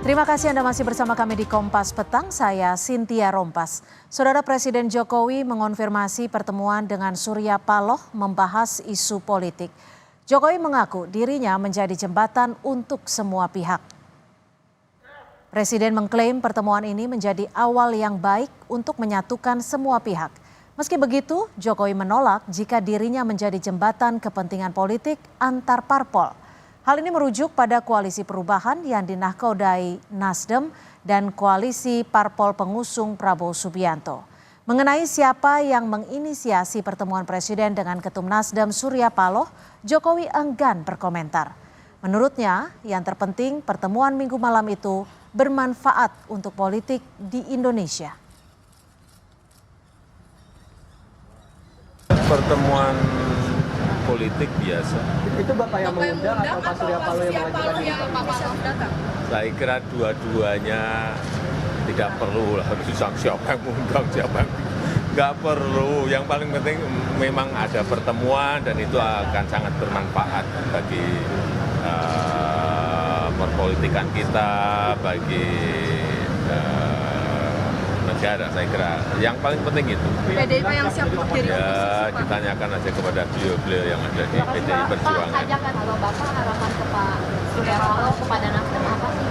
Terima kasih Anda masih bersama kami di Kompas Petang, saya Cynthia Rompas. Saudara Presiden Jokowi mengonfirmasi pertemuan dengan Surya Paloh membahas isu politik. Jokowi mengaku dirinya menjadi jembatan untuk semua pihak. Presiden mengklaim pertemuan ini menjadi awal yang baik untuk menyatukan semua pihak. Meski begitu, Jokowi menolak jika dirinya menjadi jembatan kepentingan politik antar parpol. Hal ini merujuk pada koalisi perubahan yang dinahkodai Nasdem dan koalisi parpol pengusung Prabowo Subianto. Mengenai siapa yang menginisiasi pertemuan Presiden dengan Ketum Nasdem Surya Paloh, Jokowi enggan berkomentar. Menurutnya, yang terpenting pertemuan Minggu malam itu bermanfaat untuk politik di Indonesia. Pertemuan politik biasa. Itu Bapak yang mengundang atau Pak Surya Paloh yang mengajukan datang? Saya kira dua-duanya tidak perlu lah siapa yang mengundang siapa yang nggak perlu. Yang paling penting memang ada pertemuan dan itu akan sangat bermanfaat bagi perpolitikan kita, bagi negara, saya kira yang paling penting itu. PDIP yang siap untuk jadi ya, ditanyakan aja kepada beliau-beliau yang ada di PDI Perjuangan. Pak, ajakan kalau Bapak harapan ke Pak Surya Paloh kepada Nasdem apa sih?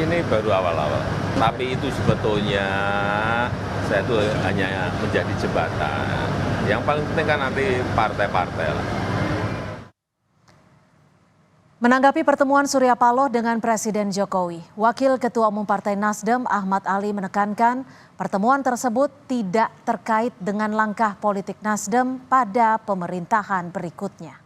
Ini baru awal-awal, tapi itu sebetulnya saya itu hanya menjadi jembatan. Yang paling penting kan nanti partai-partai lah. Menanggapi pertemuan Surya Paloh dengan Presiden Jokowi, Wakil Ketua Umum Partai Nasdem Ahmad Ali menekankan pertemuan tersebut tidak terkait dengan langkah politik Nasdem pada pemerintahan berikutnya.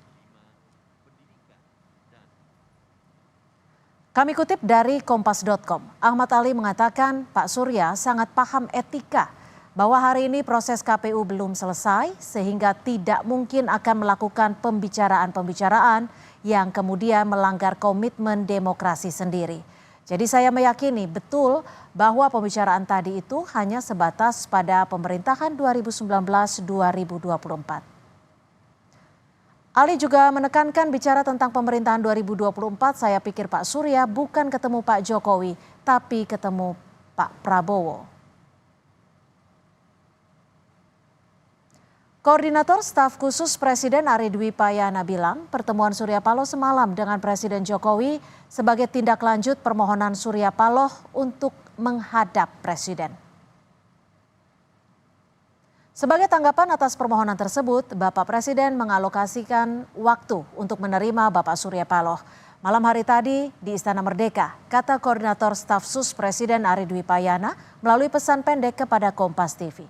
Kami kutip dari Kompas.com, Ahmad Ali mengatakan Pak Surya sangat paham etika bahwa hari ini proses KPU belum selesai sehingga tidak mungkin akan melakukan pembicaraan-pembicaraan yang kemudian melanggar komitmen demokrasi sendiri. Jadi saya meyakini betul bahwa pembicaraan tadi itu hanya sebatas pada pemerintahan 2019-2024. Ali juga menekankan bicara tentang pemerintahan 2024, saya pikir Pak Surya bukan ketemu Pak Jokowi, tapi ketemu Pak Prabowo. Koordinator Staf Khusus Presiden Ari Dwi Payana bilang pertemuan Surya Paloh semalam dengan Presiden Jokowi sebagai tindak lanjut permohonan Surya Paloh untuk menghadap Presiden. Sebagai tanggapan atas permohonan tersebut, Bapak Presiden mengalokasikan waktu untuk menerima Bapak Surya Paloh. Malam hari tadi di Istana Merdeka, kata Koordinator Staf Sus Presiden Ari Dwi Payana melalui pesan pendek kepada Kompas TV.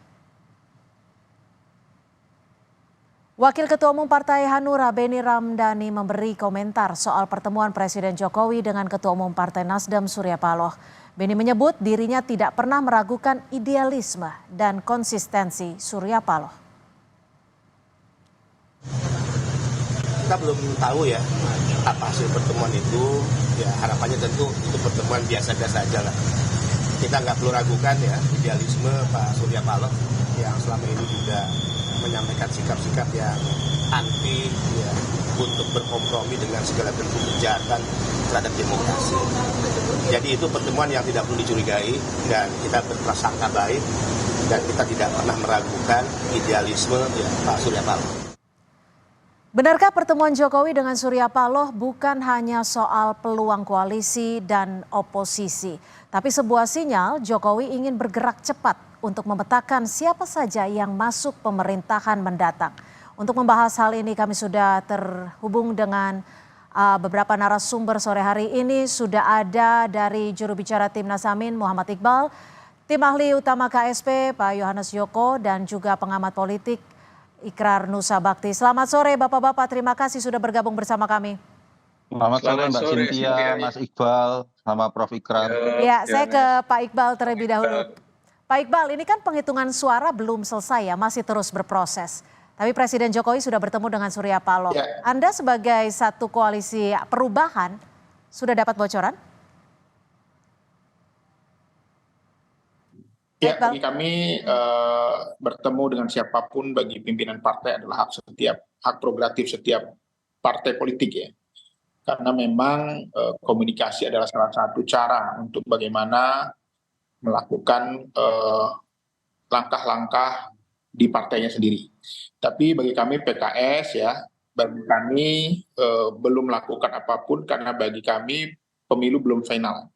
Wakil Ketua Umum Partai Hanura Beni Ramdhani memberi komentar soal pertemuan Presiden Jokowi dengan Ketua Umum Partai Nasdem Surya Paloh. Beni menyebut dirinya tidak pernah meragukan idealisme dan konsistensi Surya Paloh. Kita belum tahu ya apa hasil pertemuan itu, ya harapannya tentu itu pertemuan biasa-biasa saja lah. Kita nggak perlu ragukan ya idealisme Pak Surya Paloh yang selama ini juga menyampaikan sikap-sikap yang anti ya, untuk berkompromi dengan segala bentuk kejahatan terhadap demokrasi. Jadi itu pertemuan yang tidak perlu dicurigai dan kita berprasangka baik dan kita tidak pernah meragukan idealisme ya, Pak Surya Paloh. Benarkah pertemuan Jokowi dengan Surya Paloh bukan hanya soal peluang koalisi dan oposisi, tapi sebuah sinyal Jokowi ingin bergerak cepat untuk memetakan siapa saja yang masuk pemerintahan mendatang. Untuk membahas hal ini kami sudah terhubung dengan beberapa narasumber sore hari ini. Sudah ada dari juru bicara Timnas Amin Muhammad Iqbal, tim ahli utama KSP Pak Yohanes Joko, dan juga pengamat politik Ikrar Nusa Bakti. Selamat sore Bapak-Bapak, terima kasih sudah bergabung bersama kami. Selamat sore Mbak Cynthia, Mas Iqbal, sama Prof. Ikrar. Ya, saya ke Pak Iqbal terlebih dahulu. Pak Iqbal, ini kan penghitungan suara belum selesai ya, masih terus berproses. Tapi Presiden Jokowi sudah bertemu dengan Surya Paloh. Ya. Anda sebagai satu koalisi perubahan, sudah dapat bocoran? Ya, bagi kami bertemu dengan siapapun bagi pimpinan partai adalah hak prerogatif setiap partai politik ya. karena memang komunikasi adalah salah satu cara untuk bagaimana melakukan langkah-langkah di partainya sendiri. Tapi bagi kami PKS ya, bagi kami belum melakukan apapun karena bagi kami pemilu belum final.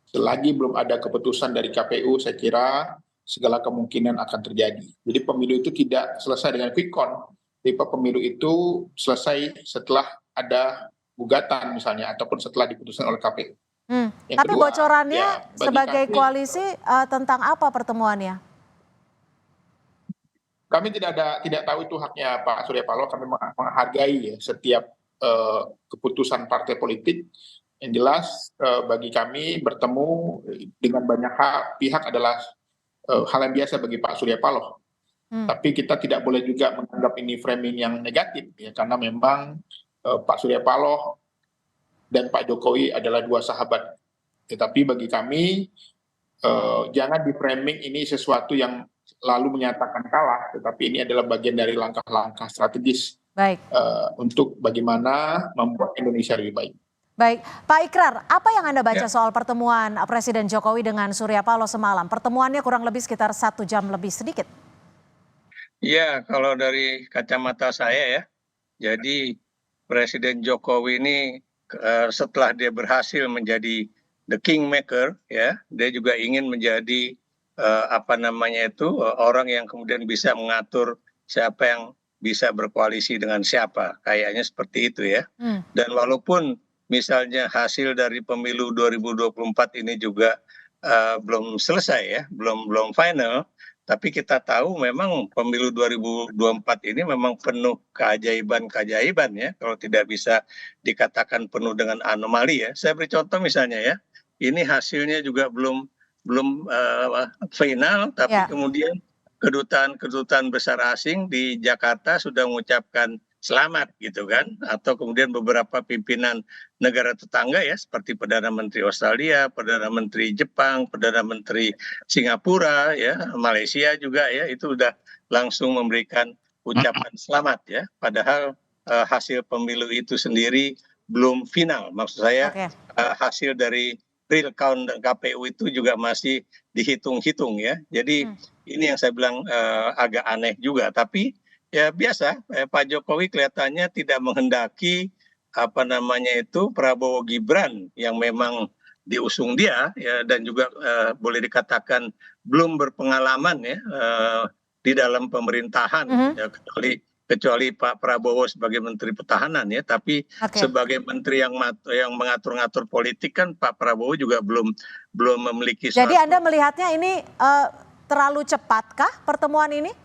Selagi belum ada keputusan dari KPU, saya kira segala kemungkinan akan terjadi. Jadi pemilu itu tidak selesai dengan quick count, tapi pemilu itu selesai setelah ada gugatan misalnya, ataupun setelah diputuskan oleh KPU. Yang Tapi kedua, bocorannya ya, bagi sebagai kami- koalisi tentang apa pertemuannya? Kami tidak tahu itu haknya Pak Surya Paloh. Kami menghargai ya setiap keputusan partai politik. Yang jelas bagi kami bertemu dengan banyak pihak adalah hal yang biasa bagi Pak Surya Paloh. Tapi kita tidak boleh juga menganggap ini framing yang negatif ya, karena memang Pak Surya Paloh dan Pak Jokowi adalah dua sahabat. Tetapi bagi kami jangan di framing ini sesuatu yang lalu menyatakan kalah, tetapi ini adalah bagian dari langkah-langkah strategis Baik. untuk bagaimana membuat Indonesia lebih baik. Baik, Pak Ikrar, apa yang Anda baca soal pertemuan Presiden Jokowi dengan Surya Paloh semalam? Pertemuannya kurang lebih sekitar 1 jam lebih sedikit. Iya, kalau dari kacamata saya ya, jadi Presiden Jokowi ini setelah dia berhasil menjadi the kingmaker, ya, dia juga ingin menjadi orang yang kemudian bisa mengatur siapa yang bisa berkoalisi dengan siapa, kayaknya seperti itu ya. Dan walaupun misalnya hasil dari pemilu 2024 ini juga belum selesai ya, belum final. Tapi kita tahu memang pemilu 2024 ini memang penuh keajaiban ya, kalau tidak bisa dikatakan penuh dengan anomali ya. Saya beri contoh misalnya ya, ini hasilnya juga belum final, tapi kemudian kedutaan besar asing di Jakarta sudah mengucapkan selamat gitu kan, atau kemudian beberapa pimpinan negara tetangga ya seperti Perdana Menteri Australia, Perdana Menteri Jepang, Perdana Menteri Singapura ya, Malaysia juga ya, itu sudah langsung memberikan ucapan selamat ya, padahal hasil pemilu itu sendiri belum final. Maksud saya hasil dari real count dan KPU itu juga masih dihitung-hitung ya. Jadi ini yang saya bilang agak aneh juga, tapi ya biasa, Pak Jokowi kelihatannya tidak menghendaki Prabowo Gibran yang memang diusung dia ya, dan juga boleh dikatakan belum berpengalaman ya di dalam pemerintahan ya, kecuali Pak Prabowo sebagai Menteri Pertahanan ya, tapi sebagai menteri yang mengatur-ngatur politik kan Pak Prabowo juga belum memiliki. Jadi Anda melihatnya ini terlalu cepatkah pertemuan ini?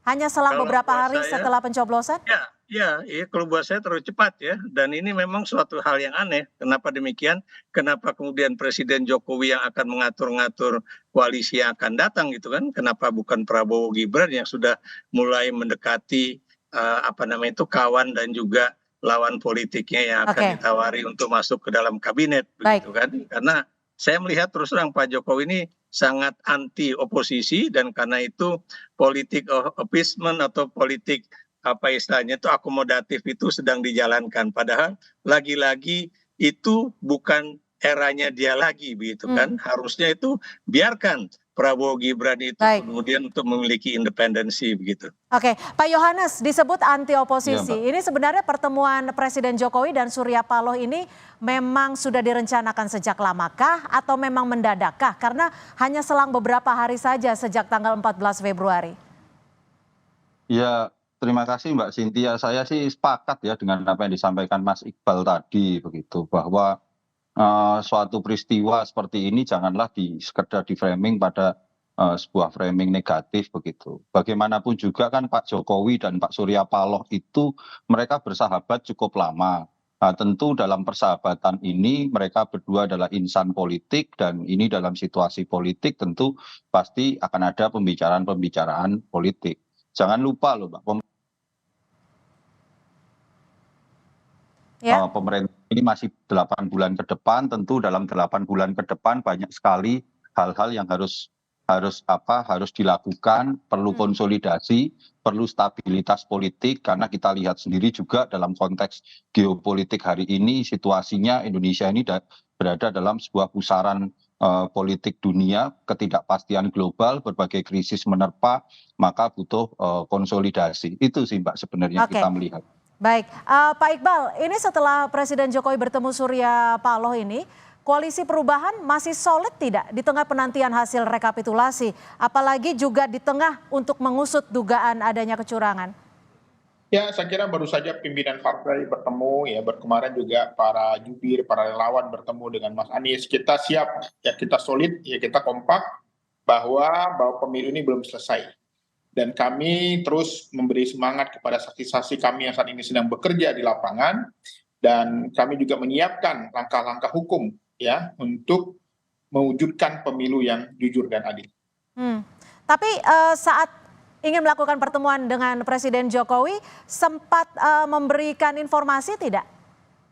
Hanya selang beberapa hari setelah pencoblosan? Ya, kalau buat saya terlalu cepat ya. Dan ini memang suatu hal yang aneh. Kenapa demikian? Kenapa kemudian Presiden Jokowi yang akan mengatur-ngatur koalisi yang akan datang gitu kan? Kenapa bukan Prabowo Gibran yang sudah mulai mendekati kawan dan juga lawan politiknya yang akan ditawari untuk masuk ke dalam kabinet begitu kan? Karena saya melihat terus terang Pak Jokowi ini sangat anti oposisi, dan karena itu politik appeasement atau politik istilahnya itu akomodatif itu sedang dijalankan. Padahal lagi-lagi itu bukan eranya dia lagi begitu kan. Harusnya itu biarkan Prabowo Gibran itu kemudian untuk memiliki independensi begitu. Oke, Pak Yohanes, disebut anti oposisi. Ini sebenarnya pertemuan Presiden Jokowi dan Surya Paloh ini memang sudah direncanakan sejak lamakah atau memang mendadakkah? Karena hanya selang beberapa hari saja sejak tanggal 14 Februari. Ya, terima kasih Mbak Cynthia. Saya sih sepakat ya dengan apa yang disampaikan Mas Iqbal tadi begitu, bahwa suatu peristiwa seperti ini janganlah sekedar di framing pada sebuah framing negatif begitu. Bagaimanapun juga kan Pak Jokowi dan Pak Surya Paloh itu mereka bersahabat cukup lama. Nah, tentu dalam persahabatan ini mereka berdua adalah insan politik, dan ini dalam situasi politik tentu pasti akan ada pembicaraan politik. Jangan lupa loh Mbak, pemerintah ini masih 8 bulan ke depan, tentu dalam 8 bulan ke depan banyak sekali hal-hal yang harus harus dilakukan, perlu konsolidasi, perlu stabilitas politik, karena kita lihat sendiri juga dalam konteks geopolitik hari ini situasinya Indonesia ini berada dalam sebuah pusaran politik dunia, ketidakpastian global, berbagai krisis menerpa, maka butuh konsolidasi. Itu sih Mbak sebenarnya Oke. kita melihat. Baik, Pak Iqbal, ini setelah Presiden Jokowi bertemu Surya Paloh ini, Koalisi Perubahan masih solid tidak di tengah penantian hasil rekapitulasi, apalagi juga di tengah untuk mengusut dugaan adanya kecurangan? Ya, saya kira baru saja pimpinan partai bertemu, ya kemarin juga para jubir, para relawan bertemu dengan Mas Anies. Kita siap, ya kita solid, ya kita kompak bahwa pemilu ini belum selesai. Dan kami terus memberi semangat kepada saksi-saksi kami yang saat ini sedang bekerja di lapangan, dan kami juga menyiapkan langkah-langkah hukum ya untuk mewujudkan pemilu yang jujur dan adil. Tapi saat ingin melakukan pertemuan dengan Presiden Jokowi, sempat memberikan informasi tidak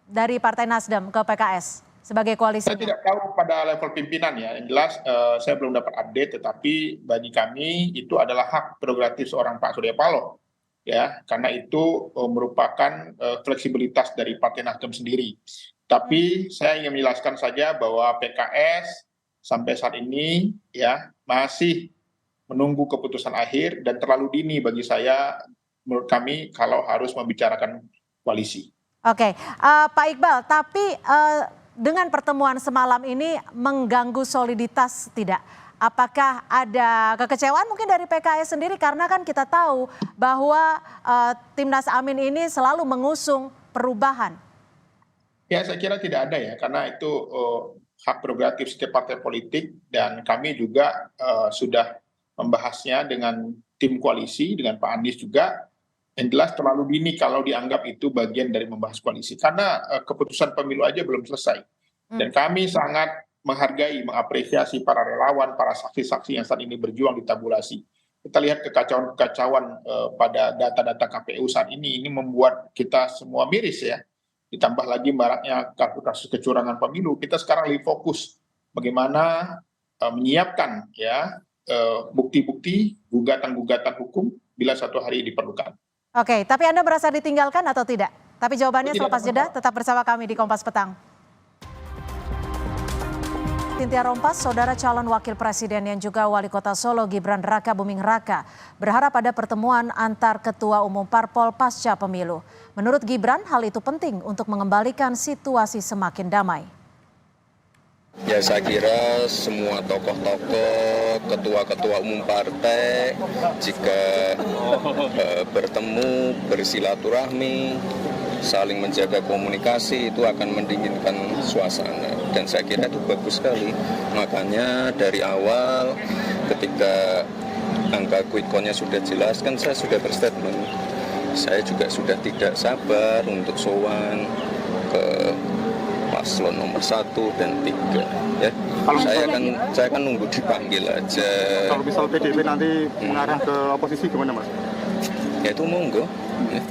dari Partai Nasdem ke PKS sebagai koalisi? Saya tidak tahu pada level pimpinan ya, yang jelas saya belum dapat update, tetapi bagi kami itu adalah hak prerogatif seorang Pak Surya Paloh, ya, karena itu merupakan fleksibilitas dari Partai Nasdem sendiri. Tapi saya ingin menjelaskan saja bahwa PKS sampai saat ini ya masih menunggu keputusan akhir dan terlalu dini bagi saya, menurut kami, kalau harus membicarakan koalisi. Oke, Pak Iqbal, tapi dengan pertemuan semalam ini mengganggu soliditas tidak? Apakah ada kekecewaan mungkin dari PKS sendiri, karena kan kita tahu bahwa Timnas Amin ini selalu mengusung perubahan? Ya, saya kira tidak ada ya, karena itu hak prerogatif setiap partai politik, dan kami juga sudah membahasnya dengan tim koalisi, dengan Pak Anies juga. Yang jelas terlalu dini kalau dianggap itu bagian dari membahas koalisi, karena keputusan pemilu aja belum selesai. Dan kami sangat menghargai, mengapresiasi para relawan, para saksi-saksi yang saat ini berjuang di tabulasi. Kita lihat kekacauan pada data-data KPU saat ini membuat kita semua miris ya. Ditambah lagi maraknya kasus kecurangan pemilu, kita sekarang lebih fokus bagaimana menyiapkan ya bukti-bukti, gugatan-gugatan hukum bila suatu hari diperlukan. Oke, tapi Anda merasa ditinggalkan atau tidak? Tapi jawabannya selepas jeda, tetap bersama kami di Kompas Petang. Cynthia Rompas, saudara calon wakil presiden yang juga wali kota Solo Gibran Raka Buming Raka, berharap ada pertemuan antar ketua umum parpol pasca pemilu. Menurut Gibran, hal itu penting untuk mengembalikan situasi semakin damai. Ya, saya kira semua tokoh-tokoh, ketua-ketua umum partai jika bertemu, bersilaturahmi, saling menjaga komunikasi, itu akan mendinginkan suasana, dan saya kira itu bagus sekali. Makanya dari awal ketika angka quick count-nya sudah jelas, kan saya sudah berstatement, saya juga sudah tidak sabar untuk sowan ke paslon nomor 1 dan 3 ya. Saya kan nunggu dipanggil aja. Kalau misal PDIP nanti mengarah ke oposisi gimana Mas? Ya itu monggo ya.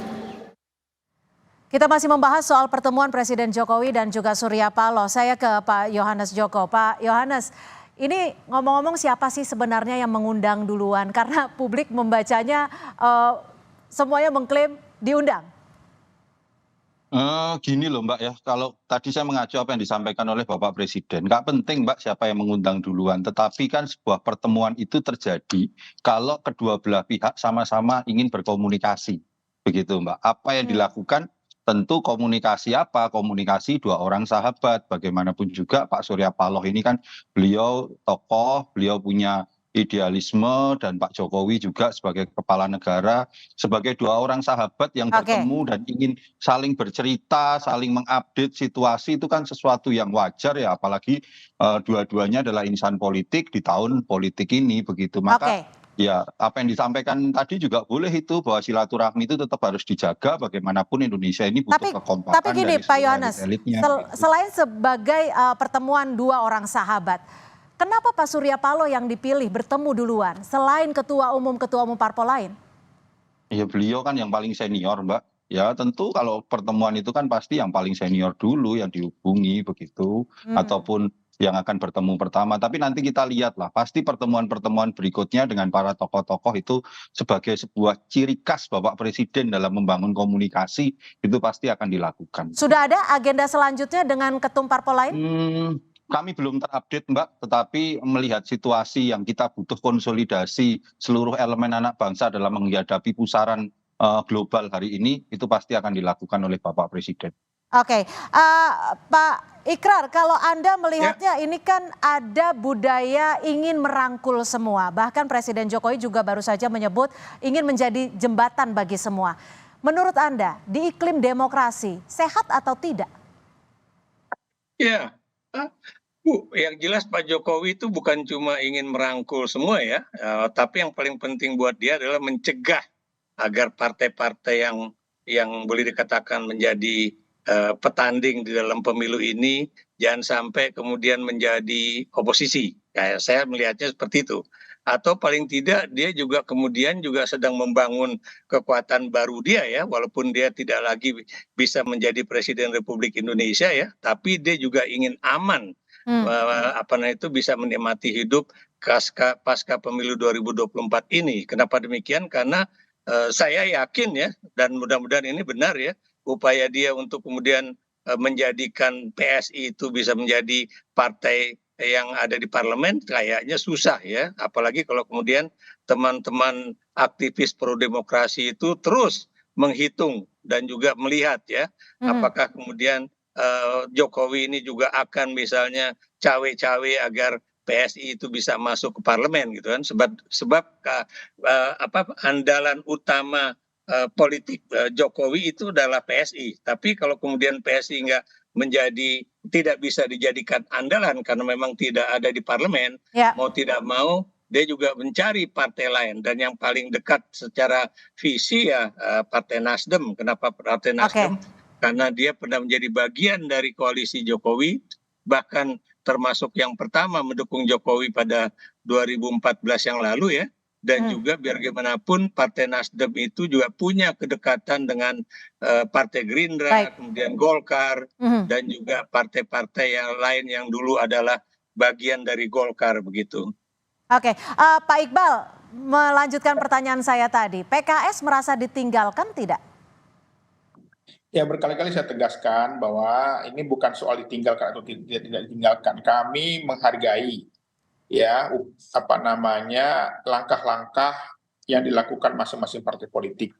Kita masih membahas soal pertemuan Presiden Jokowi dan juga Surya Paloh. Saya ke Pak Yohanes Joko. Pak Yohanes, ini ngomong-ngomong siapa sih sebenarnya yang mengundang duluan? Karena publik membacanya semuanya mengklaim diundang. Gini loh Mbak ya, kalau tadi saya mengacu apa yang disampaikan oleh Bapak Presiden, nggak penting Mbak siapa yang mengundang duluan, tetapi kan sebuah pertemuan itu terjadi kalau kedua belah pihak sama-sama ingin berkomunikasi, begitu Mbak. Apa yang dilakukan? Tentu komunikasi apa? Komunikasi dua orang sahabat. Bagaimanapun juga Pak Surya Paloh ini kan beliau tokoh, beliau punya idealisme, dan Pak Jokowi juga sebagai kepala negara, sebagai dua orang sahabat yang bertemu dan ingin saling bercerita, saling mengupdate situasi, itu kan sesuatu yang wajar ya, apalagi dua-duanya adalah insan politik di tahun politik ini, begitu. Maka ya apa yang disampaikan tadi juga boleh itu, bahwa silaturahmi itu tetap harus dijaga, bagaimanapun Indonesia ini butuh kekompakan. Tapi gini Pak Yohanes, selain sebagai pertemuan dua orang sahabat, kenapa Pak Surya Paloh yang dipilih bertemu duluan selain ketua umum parpol lain? Ya beliau kan yang paling senior Mbak. Ya tentu kalau pertemuan itu kan pasti yang paling senior dulu yang dihubungi begitu. Ataupun yang akan bertemu pertama. Tapi nanti kita lihatlah, pasti pertemuan-pertemuan berikutnya dengan para tokoh-tokoh itu sebagai sebuah ciri khas Bapak Presiden dalam membangun komunikasi, itu pasti akan dilakukan. Sudah ada agenda selanjutnya dengan ketum parpol lain? Kami belum terupdate Mbak, tetapi melihat situasi yang kita butuh konsolidasi seluruh elemen anak bangsa dalam menghadapi pusaran global hari ini, itu pasti akan dilakukan oleh Bapak Presiden. Oke, Pak Ikrar, kalau Anda melihatnya ini kan ada budaya ingin merangkul semua. Bahkan Presiden Jokowi juga baru saja menyebut ingin menjadi jembatan bagi semua. Menurut Anda, di iklim demokrasi, sehat atau tidak? Ya, Bu, yang jelas Pak Jokowi itu bukan cuma ingin merangkul semua ya, tapi yang paling penting buat dia adalah mencegah agar partai-partai yang boleh dikatakan menjadi petanding di dalam pemilu ini jangan sampai kemudian menjadi oposisi. Kayak saya melihatnya seperti itu. Atau paling tidak dia juga kemudian juga sedang membangun kekuatan baru dia ya, walaupun dia tidak lagi bisa menjadi Presiden Republik Indonesia ya, tapi dia juga ingin aman, bisa menikmati hidup pasca pemilu 2024 ini. Kenapa demikian? Karena saya yakin ya, dan mudah-mudahan ini benar ya, upaya dia untuk kemudian menjadikan PSI itu bisa menjadi partai yang ada di parlemen kayaknya susah ya, apalagi kalau kemudian teman-teman aktivis pro demokrasi itu terus menghitung dan juga melihat ya, apakah kemudian Jokowi ini juga akan misalnya cawe-cawe agar PSI itu bisa masuk ke parlemen gitu kan, sebab andalan utama politik Jokowi itu adalah PSI. Tapi kalau kemudian PSI tidak bisa dijadikan andalan karena memang tidak ada di parlemen, mau tidak mau dia juga mencari partai lain, dan yang paling dekat secara visi ya Partai Nasdem. Kenapa Partai Nasdem? Karena dia pernah menjadi bagian dari koalisi Jokowi, bahkan termasuk yang pertama mendukung Jokowi pada 2014 yang lalu ya. Dan juga biar bagaimanapun Partai Nasdem itu juga punya kedekatan dengan Partai Gerindra, kemudian Golkar, dan juga partai-partai yang lain yang dulu adalah bagian dari Golkar begitu. Oke, Pak Iqbal, melanjutkan pertanyaan saya tadi, PKS merasa ditinggalkan tidak? Ya, berkali-kali saya tegaskan bahwa ini bukan soal ditinggalkan atau tidak ditinggalkan. Kami menghargai ya langkah-langkah yang dilakukan masing-masing partai politik.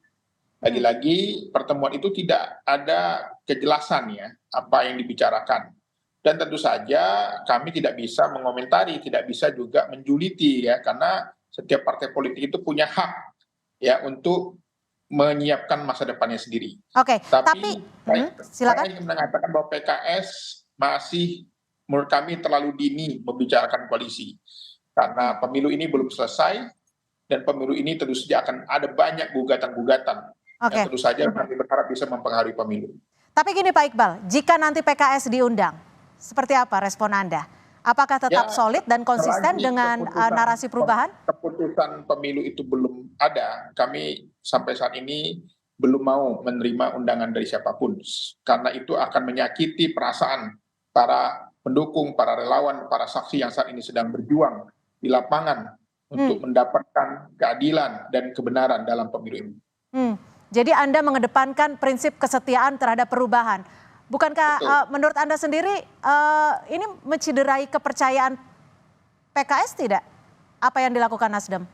Lagi-lagi pertemuan itu tidak ada kejelasan ya apa yang dibicarakan, dan tentu saja kami tidak bisa mengomentari, tidak bisa juga menjuliti ya, karena setiap partai politik itu punya hak ya untuk menyiapkan masa depannya sendiri. Oke, tapi silakan. Saya ingin mengatakan bahwa PKS masih menurut kami terlalu dini membicarakan koalisi, karena pemilu ini belum selesai dan pemilu ini tentu saja akan ada banyak gugatan-gugatan yang tentu saja kami berharap bisa mempengaruhi pemilu. Tapi gini Pak Iqbal, jika nanti PKS diundang, seperti apa respon Anda? Apakah tetap solid dan konsisten dengan narasi perubahan? Keputusan pemilu itu belum ada, kami sampai saat ini belum mau menerima undangan dari siapapun, karena itu akan menyakiti perasaan para pendukung, para relawan, para saksi yang saat ini sedang berjuang di lapangan untuk mendapatkan keadilan dan kebenaran dalam pemilu ini. Jadi Anda mengedepankan prinsip kesetiaan terhadap perubahan. Bukankah menurut Anda sendiri ini mencederai kepercayaan PKS tidak? Apa yang dilakukan Nasdem?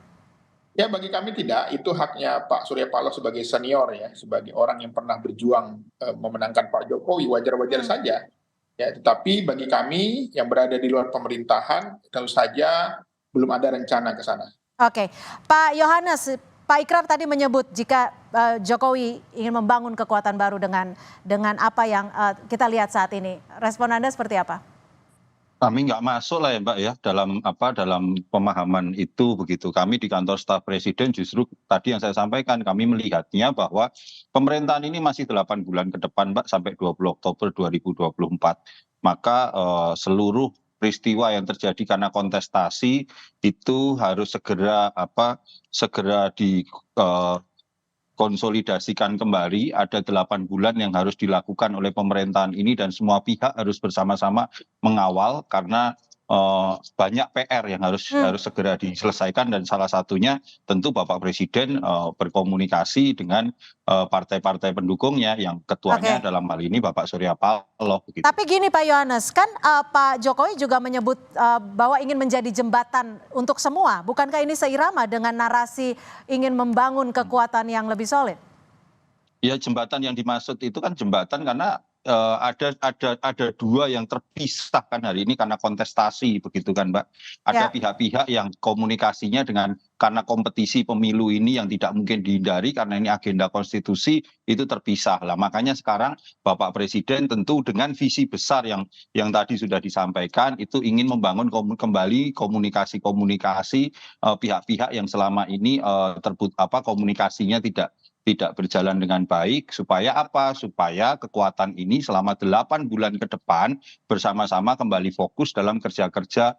Ya, bagi kami tidak, itu haknya Pak Surya Paloh sebagai senior ya, sebagai orang yang pernah berjuang memenangkan Pak Jokowi, wajar-wajar saja. Ya, tetapi bagi kami yang berada di luar pemerintahan tentu saja belum ada rencana ke sana. Oke, Pak Yohanes, Pak Ikrar tadi menyebut jika Jokowi ingin membangun kekuatan baru dengan apa yang kita lihat saat ini. Respon Anda seperti apa? Kami nggak masuk lah ya Mbak ya dalam pemahaman itu begitu. Kami di kantor staf presiden justru tadi yang saya sampaikan, kami melihatnya bahwa pemerintahan ini masih 8 bulan ke depan Mbak, sampai 20 Oktober 2024. Maka seluruh peristiwa yang terjadi karena kontestasi itu harus segera konsolidasikan kembali, ada 8 bulan yang harus dilakukan oleh pemerintahan ini dan semua pihak harus bersama-sama mengawal karena banyak PR yang harus segera diselesaikan dan salah satunya tentu Bapak Presiden berkomunikasi dengan partai-partai pendukungnya yang ketuanya dalam hal ini Bapak Surya Paloh. Begitu. Tapi gini Pak Yohanes, kan Pak Jokowi juga menyebut bahwa ingin menjadi jembatan untuk semua. Bukankah ini seirama dengan narasi ingin membangun kekuatan yang lebih solid? Ya, jembatan yang dimaksud itu kan jembatan karena ada dua yang terpisah kan hari ini karena kontestasi begitu kan Mbak. Ada pihak-pihak yang komunikasinya karena kompetisi pemilu ini yang tidak mungkin dihindari karena ini agenda konstitusi itu terpisah lah. Makanya sekarang Bapak Presiden tentu dengan visi besar yang tadi sudah disampaikan itu ingin membangun kembali komunikasi pihak-pihak yang selama ini komunikasinya tidak berjalan dengan baik supaya apa? Supaya kekuatan ini selama 8 bulan ke depan bersama-sama kembali fokus dalam kerja-kerja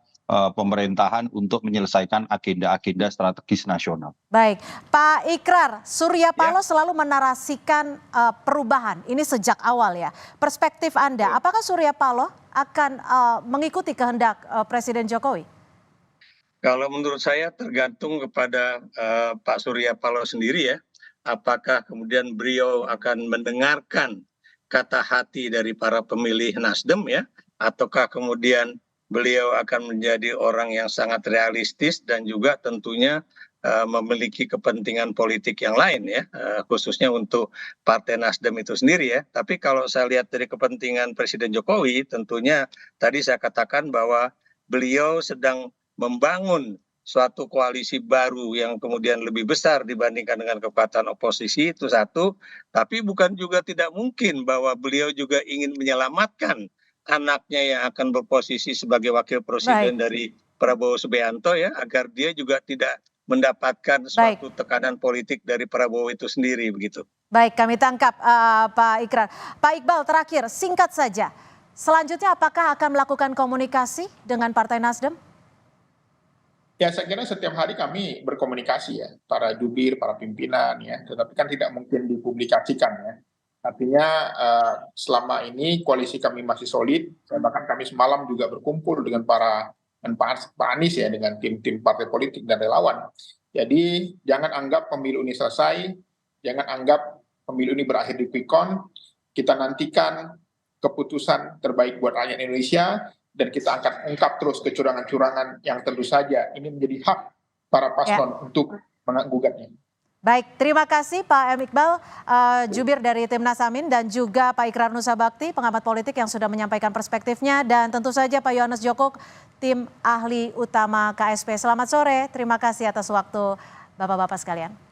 pemerintahan untuk menyelesaikan agenda-agenda strategis nasional. Baik, Pak Ikrar, Surya Paloh selalu menarasikan perubahan. Ini sejak awal ya. Perspektif Anda, apakah Surya Paloh akan mengikuti kehendak Presiden Jokowi? Kalau menurut saya tergantung kepada Pak Surya Paloh sendiri ya. Apakah kemudian beliau akan mendengarkan kata hati dari para pemilih Nasdem ya, ataukah kemudian beliau akan menjadi orang yang sangat realistis dan juga tentunya memiliki kepentingan politik yang lain ya, khususnya untuk Partai Nasdem itu sendiri ya. Tapi kalau saya lihat dari kepentingan Presiden Jokowi, tentunya tadi saya katakan bahwa beliau sedang membangun suatu koalisi baru yang kemudian lebih besar dibandingkan dengan kekuatan oposisi itu satu, tapi bukan juga tidak mungkin bahwa beliau juga ingin menyelamatkan anaknya yang akan berposisi sebagai wakil presiden dari Prabowo Subianto ya, agar dia juga tidak mendapatkan suatu tekanan politik dari Prabowo itu sendiri begitu. Baik, kami tangkap Pak Ikrar. Pak Iqbal terakhir, singkat saja. Selanjutnya apakah akan melakukan komunikasi dengan Partai Nasdem? Ya, saya kira setiap hari kami berkomunikasi ya, para jubir, para pimpinan ya, tetapi kan tidak mungkin dipublikasikan ya. Artinya selama ini koalisi kami masih solid, bahkan kami semalam juga berkumpul dengan Pak Anies ya, dengan tim-tim partai politik dan relawan. Jadi jangan anggap pemilu ini selesai, jangan anggap pemilu ini berakhir di quick count, kita nantikan keputusan terbaik buat rakyat Indonesia, dan kita akan ungkap terus kecurangan-curangan yang tentu saja ini menjadi hak para paslon untuk menggugatnya. Baik, terima kasih Pak M. Iqbal, jubir dari Timnas Amin, dan juga Pak Ikrar Nusa Bakti, pengamat politik yang sudah menyampaikan perspektifnya, dan tentu saja Pak Yohanes Joko, tim ahli utama KSP. Selamat sore, terima kasih atas waktu Bapak-Bapak sekalian.